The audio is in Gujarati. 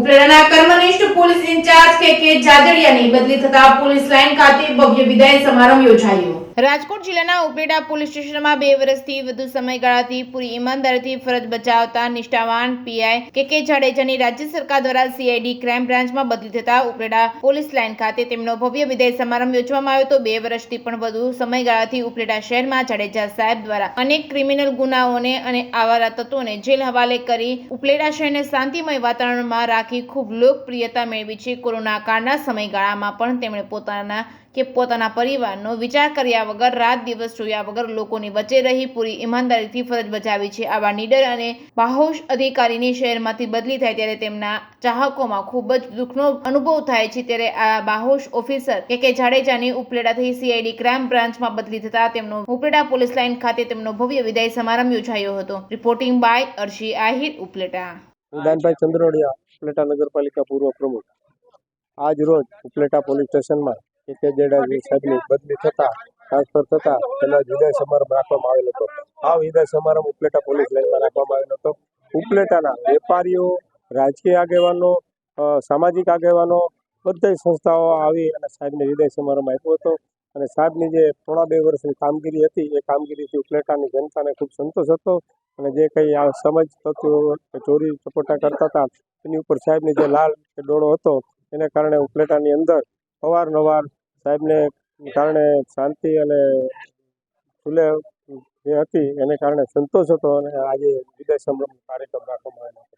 ઉપલેટાના કર્મનિષ્ઠ પોલીસ ઇન્ચાર્જ કે જાદડિયાની બદલી થતા પોલીસ લાઇન ખાતે ભવ્ય વિદાય સમારંભ યોજાયો। રાજકોટ જિલ્લાના ઉપલેટા પોલીસ સ્ટેશનમાં 2 વર્ષથી વધુ સમયગાળાથી પૂરી ઈમાનદારીથી ફરજ બજાવતા નિષ્ઠાવાન પીઆઈ કે જાડેજાની રાજ્ય સરકાર દ્વારા સીઆઈડી ક્રાઇમ બ્રાન્ચમાં બદલી થતા ઉપલેટા પોલીસ લાઇન ખાતે તેમનો ભવ્ય વિદાય સમારંભ યોજવામાં આવ્યો હતો। 2 વર્ષથી પણ વધુ સમયગાળાથી ઉપલેટા શહેરમાં જાડેજા સાહેબ દ્વારા અનેક ક્રિમિનલ ગુનાઓને અને આવારા તત્વોને જેલ હવાલે કરી ઉપલેટા શહેરને શાંતિમય વાતાવરણમાં રાખી ખૂબ લોકપ્રિયતા મેળવી છે। કોરોના કાળના સમયગાળામાં પણ તેમણે પોતાના પરિવારનો વિચાર કર્યા વગર રાત દિવસ જોયા વગર લોકોની વચ્ચે રહી પૂરી ઈમાનદારીથી ફરજ બજાવી છે। આવા નીડર અને બાહોશ અધિકારીની શહેરમાંથી બદલી થાય ત્યારે તેમના ચાહકોમાં ખૂબ જ દુઃખનો અનુભવ થાય છે। ત્યારે આ બાહોશ ઓફિસર કે જાડેજાની ઉપલેટાથી સીઆઈડી ક્રાઇમ બ્રાન્ચમાં બદલી થતા તેમનો ઉપલેટા પોલીસ લાઇન ખાતે તેમનો ભવ્ય વિદાય સમારંભ યોજાયો હતો। Reporting by Arshi Ahir, Upleta. ઉદાનભાઈ ચંદ્રોડિયા, ઉપલેટા નગરપાલિકા પૂર્વ પ્રમુખ। આજ રોજ ઉપલેટા પોલીસ સ્ટેશનમાં કે જાડેજા સાહેબની બદલી થતા ટ્રાન્સફર થતા તેનો વિદાય સમારંભ રાખવામાં આવેલ હતો। આ વિદાય સમારંભ ઉપલેટા પોલીસ લાઇનમાં રાખવામાં આવેલો હતો। ઉપલેટાના વેપારીઓ, રાજકીય આગેવાનો, સામાજિક આગેવાનો, બધી સંસ્થાઓ આવી અને સાહેબને વિદાય સમારંભ આપ્યો હતો અને સાહેબની જે પોણા 2 વર્ષની કામગીરી હતી એ કામગીરીથી ઉપલેટાની જનતાને ખૂબ સંતોષ હતો અને જે કંઈ આ સમાજ તત્વો ચોરી ચપોટા કરતા હતા એની ઉપર સાહેબની જે લાલ ડોળો હતો એને કારણે ઉપલેટાની અંદર અવારનવાર સાહેબને કારણે શાંતિ અને સુલે જે હતી એને કારણે સંતોષ હતો અને આજે વિદાય સમારંભ કાર્યક્રમ રાખવામાં આવ્યો હતો।